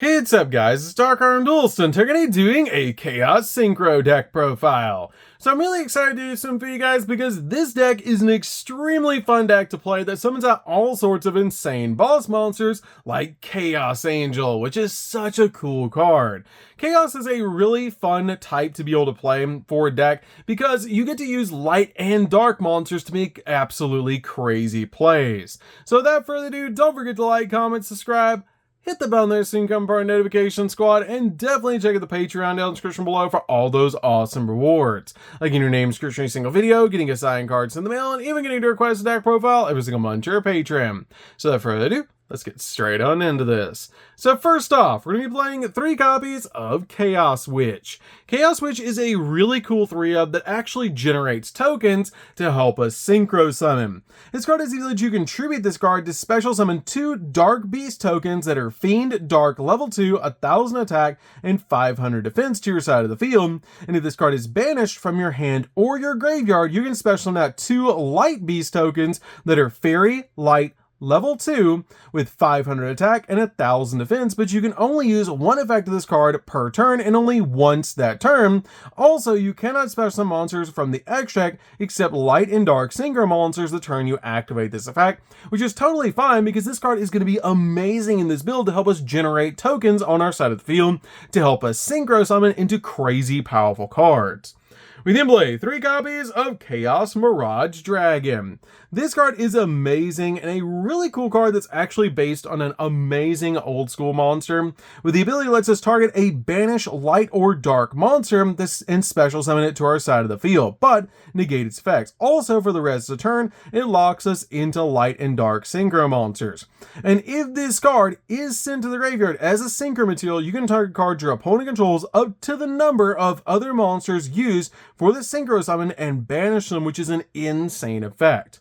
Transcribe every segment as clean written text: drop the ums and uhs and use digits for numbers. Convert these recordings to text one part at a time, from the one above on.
Hey, what's up guys, it's DarkArmedDuelist and today doing a Chaos Synchro deck profile. So I'm really excited to do some for you guys because this deck is an extremely fun deck to play that summons out all sorts of insane boss monsters like Chaos Angel, which is such a cool card. Chaos is a really fun type to be able to play for a deck because you get to use light and dark monsters to make absolutely crazy plays. So without further ado, don't forget to like, comment, subscribe, hit the bell there so you can become part of the notification squad, and definitely check out the Patreon down in the description below for all those awesome rewards. Like getting your name description in a single video, getting assigned cards in the mail, and even getting to request a deck profile every single month to your Patreon. So without further ado, let's get straight on into this. So first off, we're going to be playing 3 copies of Chaos Witch. Chaos Witch is a really cool 3-of that actually generates tokens to help us synchro summon. This card is easy to contribute this card to special summon 2 Dark Beast tokens that are Fiend Dark level 2, 1000 attack, and 500 defense to your side of the field. And if this card is banished from your hand or your graveyard, you can special summon out 2 Light Beast tokens that are Fairy Light level 2 with 500 attack and 1000 defense, but you can only use one effect of this card per turn and only once that turn. Also, you cannot special summon monsters from the extract except light and dark synchro monsters the turn you activate this effect, which is totally fine because this card is going to be amazing in this build to help us generate tokens on our side of the field to help us synchro summon into crazy powerful cards. We then play 3 copies of Chaos Mirage Dragon. This card is amazing and a really cool card that's actually based on an amazing old school monster, with the ability that lets us target a banish light or dark monster and special summon it to our side of the field, but negate its effects. Also, for the rest of the turn, it locks us into light and dark synchro monsters. And if this card is sent to the graveyard as a synchro material, you can target cards your opponent controls up to the number of other monsters used for the synchro summon and banish them, which is an insane effect.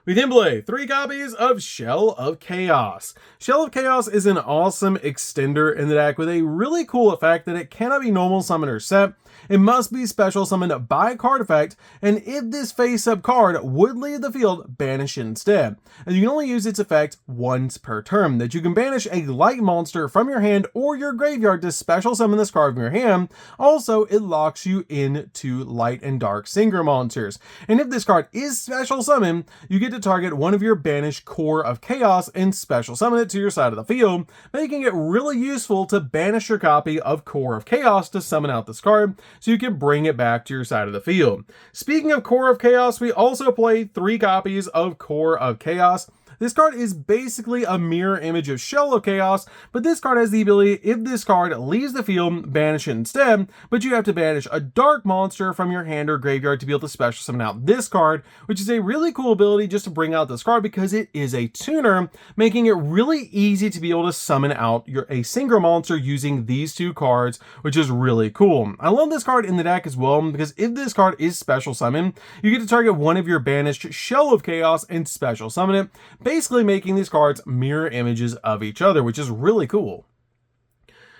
We then play 3 copies of Shell of Chaos. Shell of Chaos is an awesome extender in the deck with a really cool effect that it cannot be normal summon or set. It must be special summoned by a card effect, and if this face-up card would leave the field, banish it instead. And you can only use its effect once per turn, that you can banish a light monster from your hand or your graveyard to special summon this card from your hand. Also, it locks you into light and dark synchro monsters. And if this card is special summoned, you get to target one of your banished Core of Chaos and special summon it to your side of the field, making it really useful to banish your copy of Core of Chaos to summon out this card, so you can bring it back to your side of the field. Speaking of Core of Chaos, we also play 3 copies of Core of Chaos. This card is basically a mirror image of Shell of Chaos, but this card has the ability, if this card leaves the field, banish it instead, but you have to banish a dark monster from your hand or graveyard to be able to special summon out this card, which is a really cool ability just to bring out this card because it is a tuner, making it really easy to be able to summon out a synchro monster using these 2 cards, which is really cool. I love this card in the deck as well because if this card is special summoned, you get to target one of your banished Shell of Chaos and special summon it, basically making these cards mirror images of each other, which is really cool.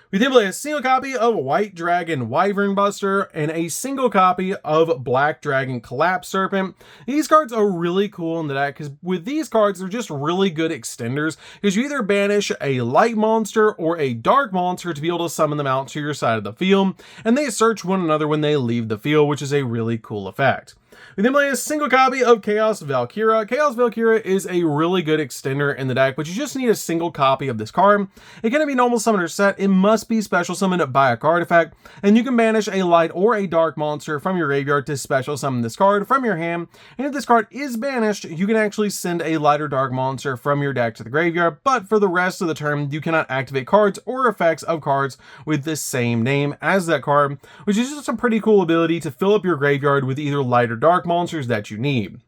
We then play a single copy of White Dragon Wyvern Buster and a single copy of Black Dragon Collapse Serpent. These cards are really cool in the deck because with these cards, they're just really good extenders because you either banish a light monster or a dark monster to be able to summon them out to your side of the field, and they search one another when they leave the field, which is a really cool effect. We then play a single copy of Chaos Valkyria. Chaos Valkyria is a really good extender in the deck, but you just need a single copy of this card. It can't be normal summon or set, it must be special summoned by a card effect, and you can banish a light or a dark monster from your graveyard to special summon this card from your hand, and if this card is banished, you can actually send a light or dark monster from your deck to the graveyard, but for the rest of the turn, you cannot activate cards or effects of cards with the same name as that card, which is just a pretty cool ability to fill up your graveyard with either light or dark monsters that you need.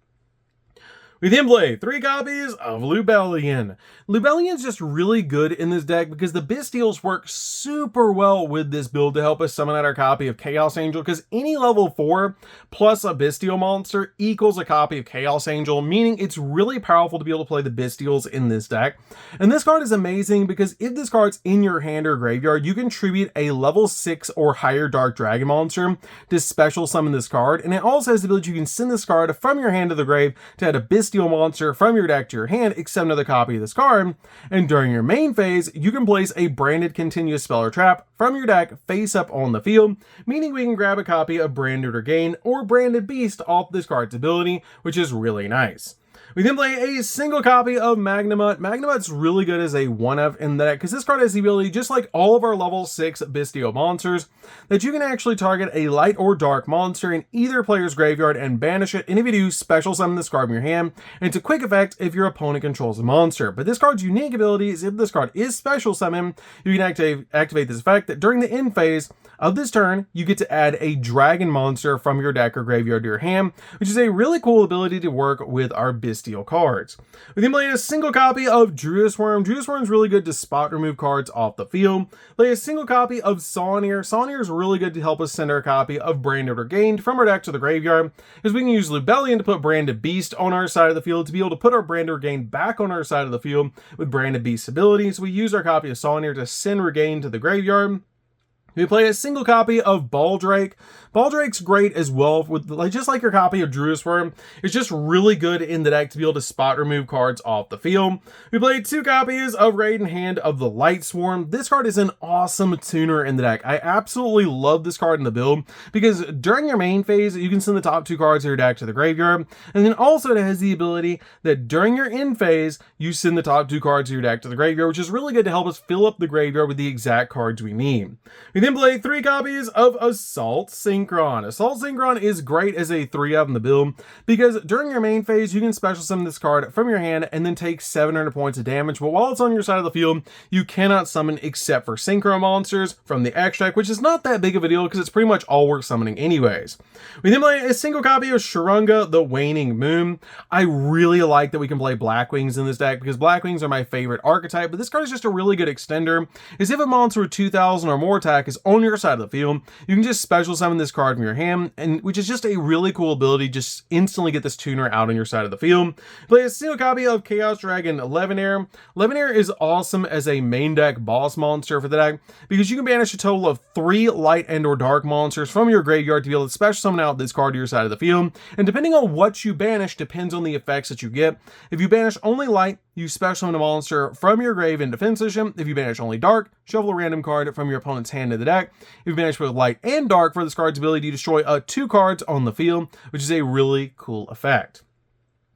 We then play 3 copies of Lubellion. Lubellion's just really good in this deck because the Bystials work super well with this build to help us summon out our copy of Chaos Angel, because any level 4 plus a Bystial monster equals a copy of Chaos Angel, meaning it's really powerful to be able to play the Bystials in this deck. And this card is amazing because if this card's in your hand or graveyard, you can tribute a level 6 or higher Dark Dragon monster to special summon this card, and it also has the ability you can send this card from your hand to the grave to add a Bystial bestial monster from your deck to your hand except another copy of this card, and during your main phase, you can place a branded continuous spell or trap from your deck face up on the field, meaning we can grab a copy of Branded Regain or Branded Beast off this card's ability, which is really nice. We then play a single copy of Magnamut. Magnamut's really good as a 1-of in the deck because this card has the ability, just like all of our level 6 bestial monsters, that you can actually target a light or dark monster in either player's graveyard and banish it, and if you do, special summon this card from your hand, and it's a quick effect if your opponent controls a monster. But this card's unique ability is if this card is special summoned, you can activate this effect that during the end phase of this turn, you get to add a dragon monster from your deck or graveyard to your hand, which is a really cool ability to work with our bestial cards. We then play a single copy of Druid's Worm. Druid's Worm is really good to spot remove cards off the field. Play a single copy of Saunier. Saunier is really good to help us send our copy of Branded Regained from our deck to the graveyard, because we can use Lubellion to put Branded Beast on our side of the field to be able to put our Branded Regained back on our side of the field with Branded Beast abilities. So we use our copy of Saunier to send Regain to the graveyard. We play a single copy of Baldrake. Baldrake's great as well, with just like your copy of Druid's Worm. It's just really good in the deck to be able to spot remove cards off the field. We played 2 copies of Raiden Hand of the Light Swarm. This card is an awesome tuner in the deck. I absolutely love this card in the build because during your main phase, you can send the top 2 cards of your deck to the graveyard. And then also it has the ability that during your end phase, you send the top 2 cards of your deck to the graveyard, which is really good to help us fill up the graveyard with the exact cards we need. We then play 3 copies of Assault Synchron. Assault Synchron is great as a 3-of in the build because during your main phase, you can special summon this card from your hand and then take 700 points of damage. But while it's on your side of the field, you cannot summon except for Synchro monsters from the extract, which is not that big of a deal because it's pretty much all worth summoning anyways. We then play a single copy of Shurunga, the Waning Moon. I really like that we can play Blackwings in this deck because Blackwings are my favorite archetype, but this card is just a really good extender. Is if a monster with 2,000 or more attack is on your side of the field, you can just special summon this card from your hand, and which is just a really cool ability, just instantly get this tuner out on your side of the field. Play a single copy of Chaos Dragon Levenair. Levenair is awesome as a main deck boss monster for the deck because you can banish a total of 3 light and or dark monsters from your graveyard to be able to special summon out this card to your side of the field, and depending on what you banish depends on the effects that you get. If you banish only light, you special summon a monster from your grave in defense position. If you banish only dark, shuffle a random card from your opponent's hand to the deck. If you banish both light and dark for this card's ability, you destroy 2 cards on the field, which is a really cool effect.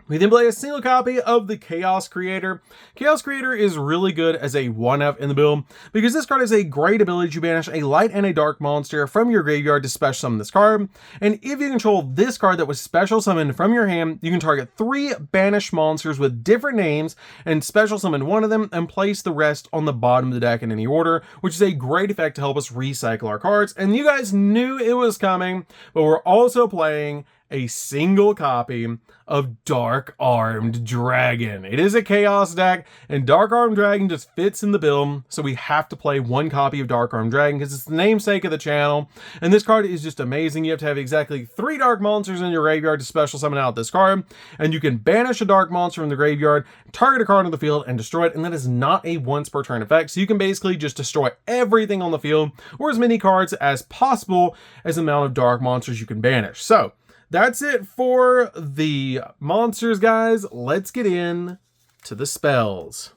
We then play a single copy of the Chaos Creator. Chaos Creator is really good as a 1-of in the build because this card has a great ability to banish a light and a dark monster from your graveyard to special summon this card. And if you control this card that was special summoned from your hand, you can target 3 banished monsters with different names and special summon one of them and place the rest on the bottom of the deck in any order, which is a great effect to help us recycle our cards. And you guys knew it was coming, but we're also playing a single copy of Dark Armed Dragon. It is a chaos deck, and Dark Armed Dragon just fits in the build, so we have to play 1 copy of Dark Armed Dragon because it's the namesake of the channel, and this card is just amazing. You have to have exactly 3 dark monsters in your graveyard to special summon out this card, and you can banish a dark monster from the graveyard, target a card on the field, and destroy it, and that is not a once per turn effect, so you can basically just destroy everything on the field, or as many cards as possible as the amount of dark monsters you can banish. So that's it for the monsters, guys. Let's get in to the spells.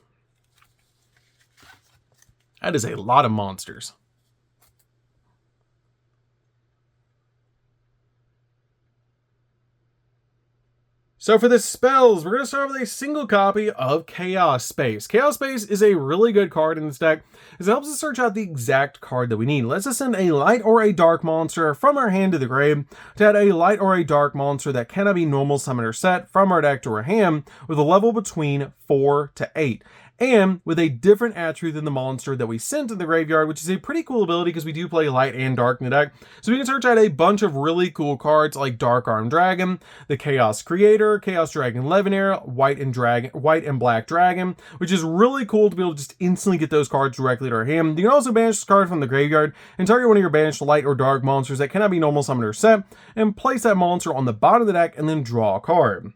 That is a lot of monsters. So for the spells, we're going to start with a single copy of Chaos Space. Chaos Space is a really good card in this deck as it helps us search out the exact card that we need. Let's just send a light or a dark monster from our hand to the grave to add a light or a dark monster that cannot be normal summon or set from our deck to our hand with a level between 4 to 8. And with a different attribute than the monster that we sent to the graveyard, which is a pretty cool ability because we do play light and dark in the deck. So we can search out a bunch of really cool cards like Dark Armed Dragon, the Chaos Creator, Chaos Dragon Levenair, White and Black Dragon, which is really cool to be able to just instantly get those cards directly to our hand. You can also banish this card from the graveyard and target one of your banished light or dark monsters that cannot be normal summoned or set, and place that monster on the bottom of the deck and then draw a card.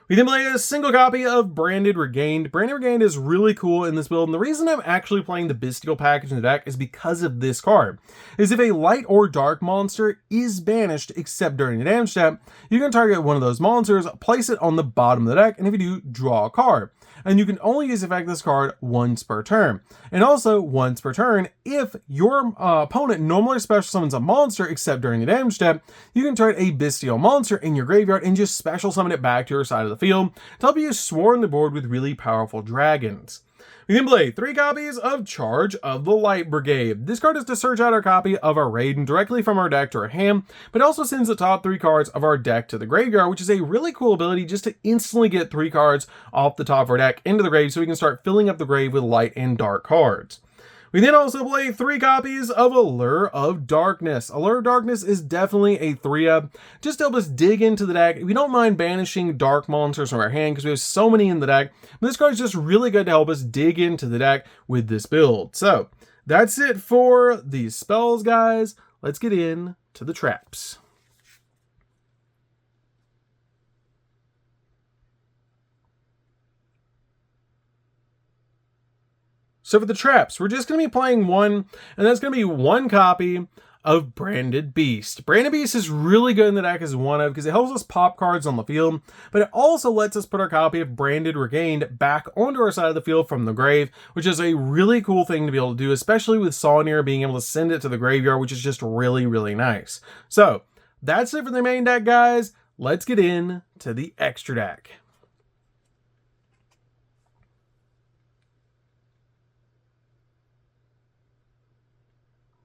We then play a single copy of Branded Regained. Branded Regained is really cool in this build, and the reason I'm actually playing the Bestial package in the deck is because of this card. Is if a light or dark monster is banished except during the damage step, you can target one of those monsters, place it on the bottom of the deck, and if you do, draw a card. And you can only use effect this card once per turn. And also once per turn, if your opponent normally special summons a monster except during the damage step, you can target a bestial monster in your graveyard and just special summon it back to your side of the field to help you swarm the board with really powerful dragons. We then play 3 copies of Charge of the Light Brigade. This card is to search out our copy of our Raiden directly from our deck to our hand, but it also sends the top 3 cards of our deck to the graveyard, which is a really cool ability just to instantly get 3 cards off the top of our deck into the grave so we can start filling up the grave with light and dark cards. We then also play 3 copies of Allure of Darkness. Allure of Darkness is definitely a 3-up, just to help us dig into the deck. We don't mind banishing dark monsters from our hand because we have so many in the deck. But this card is just really good to help us dig into the deck with this build. So that's it for these spells, guys. Let's get in to the traps. So for the traps, we're just going to be playing one, and that's going to be 1 copy of Branded Beast. Branded Beast is really good in the deck as one of, because it helps us pop cards on the field, but it also lets us put our copy of Branded Regained back onto our side of the field from the grave, which is a really cool thing to be able to do, especially with Sawnir being able to send it to the graveyard, which is just really, really nice. So that's it for the main deck, guys. Let's get in to the extra deck.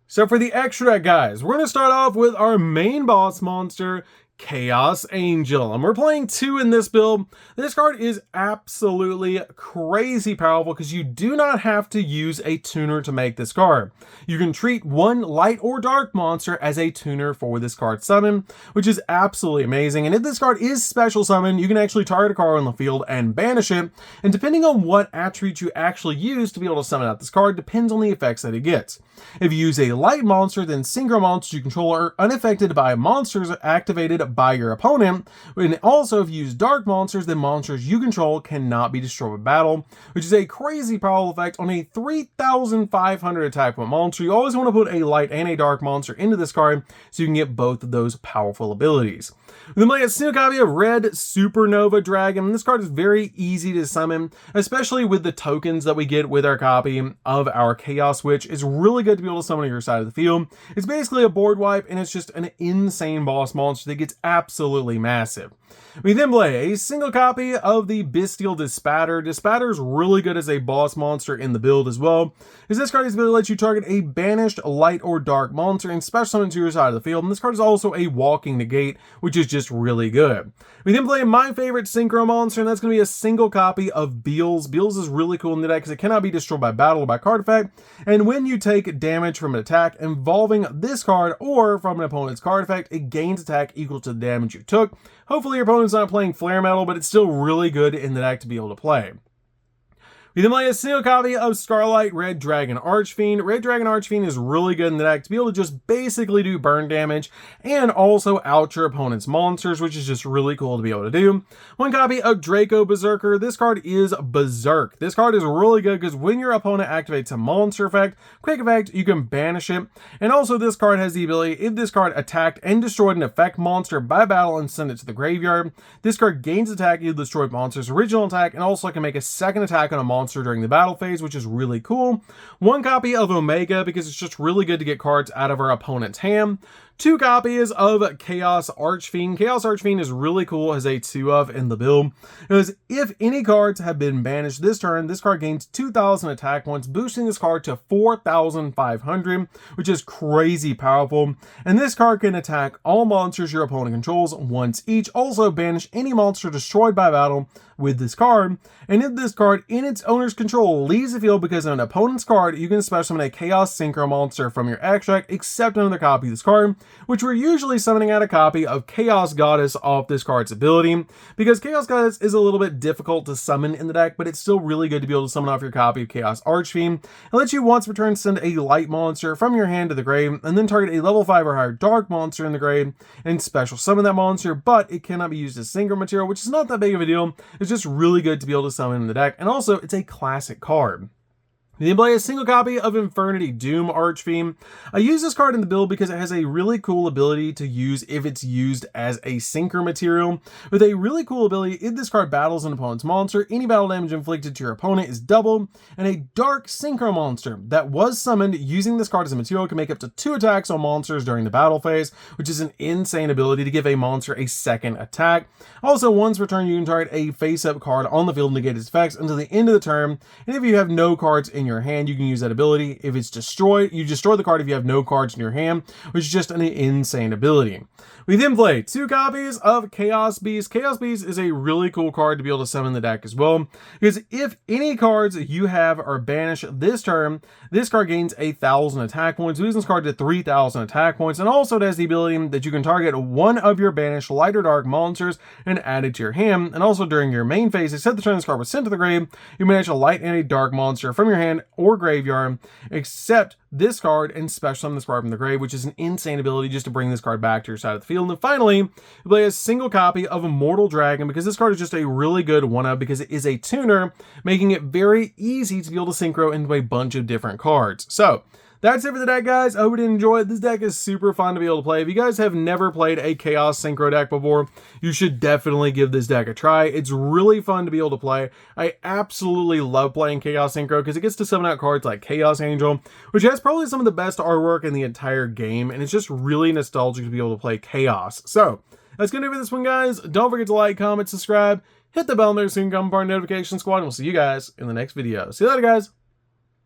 So for the extra deck, guys, we're going to start off with our main boss monster, Chaos Angel, and we're playing 2 in this build. This card is absolutely crazy powerful because you do not have to use a tuner to make this card. You can treat 1 light or dark monster as a tuner for this card summon, which is absolutely amazing. And if this card is special summon, you can actually target a card on the field and banish it. And depending on what attribute you actually use to be able to summon out this card depends on the effects that it gets. If you use a light monster, then synchro monsters you control are unaffected by monsters activated by your opponent. And also, if you use dark monsters, then monsters you control cannot be destroyed with battle, which is a crazy powerful effect on a 3,500 attack point monster. You always want to put a light and a dark monster into this card so you can get both of those powerful abilities. We then play a single copy of Red Supernova Dragon. This card is very easy to summon, especially with the tokens that we get with our copy of our Chaos Witch. It's really good to be able to summon on your side of the field. It's basically a board wipe, and it's just an insane boss monster that gets absolutely massive. We then play a single copy of the Bestial Dispatter. Dispatter is really good as a boss monster in the build as well, because this card is able to let you target a banished light or dark monster and special summon to your side of the field. And this card is also a walking negate, which is just really good. We then play my favorite synchro monster, and that's going to be a single copy of Beals. Beals is really cool in the deck because it cannot be destroyed by battle or by card effect. And when you take damage from an attack involving this card or from an opponent's card effect, it gains attack equal to the damage you took. Hopefully your opponent's not playing Flare Metal, but it's still really good in the deck to be able to play. We then play a single copy of Scarlet Red Dragon Archfiend. Red Dragon Archfiend is really good in the deck to be able to just basically do burn damage and also out your opponent's monsters, which is just really cool to be able to do. 1 copy of Draco Berserker. This card is Berserk. This card is really good because when your opponent activates a monster effect, quick effect, you can banish it. And also this card has the ability, if this card attacked and destroyed an effect monster by battle and send it to the graveyard, this card gains attack equal to the destroyed monster's original attack, and also can make a second attack on a monster during the battle phase, which is really cool. 1 copy of Omega because it's just really good to get cards out of our opponent's hand. 2 copies of Chaos Archfiend. Chaos Archfiend is really cool as a 2-of in the build, because if any cards have been banished this turn, this card gains 2,000 attack points, boosting this card to 4,500, which is crazy powerful. And this card can attack all monsters your opponent controls once each. Also banish any monster destroyed by battle with this card. And if this card in its owner's control leaves the field because of an opponent's card, you can special summon a Chaos Synchro monster from your extract, except another copy of this card. which we're usually summoning out a copy of Chaos Goddess off this card's ability, because Chaos Goddess is a little bit difficult to summon in the deck, but it's still really good to be able to summon off your copy of Chaos Archfiend. It lets you once per turn send a light monster from your hand to the grave, and then target a level 5 or higher dark monster in the grave, and special summon that monster, but it cannot be used as synchro material, which is not that big of a deal. It's just really good to be able to summon in the deck, and also it's a classic card. You can play a single copy of Infernity Doom Archfiend. I use this card in the build because it has a really cool ability to use if it's used as a synchro material. With a really cool ability, if this card battles an opponent's monster, any battle damage inflicted to your opponent is doubled, and a dark synchro monster that was summoned using this card as a material can make up to 2 attacks on monsters during the battle phase, which is an insane ability to give a monster a second attack. Also, once per turn, you can target a face-up card on the field and negate its effects until the end of the turn, and if you have no cards in your hand, you can use that ability. If it's destroyed, you destroy the card if you have no cards in your hand, which is just an insane ability. We then play 2 copies of Chaos Beast. Chaos Beast is a really cool card to be able to summon the deck as well, because if any cards you have are banished this turn, this card gains 1,000 attack points, losing this card to 3,000 attack points, and also it has the ability that you can target one of your banished light or dark monsters and add it to your hand, and also during your main phase, except the turn this card was sent to the grave, you banish a light and a dark monster from your hand or graveyard, except this card, and special summon this card from the grave, which is an insane ability just to bring this card back to your side of the field. And then finally, you play a single copy of Immortal Dragon, because this card is just a really good one-up because it is a tuner, making it very easy to be able to synchro into a bunch of different cards. So that's it for the deck, guys. I hope you did enjoy it. This deck is super fun to be able to play. If you guys have never played a Chaos Synchro deck before, you should definitely give this deck a try. It's really fun to be able to play. I absolutely love playing Chaos Synchro because it gets to summon out cards like Chaos Angel, which has probably some of the best artwork in the entire game, and it's just really nostalgic to be able to play Chaos. So that's going to do it for this one, guys. Don't forget to like, comment, subscribe, hit the bell there so you can become part of the notification squad, and we'll see you guys in the next video. See you later, guys.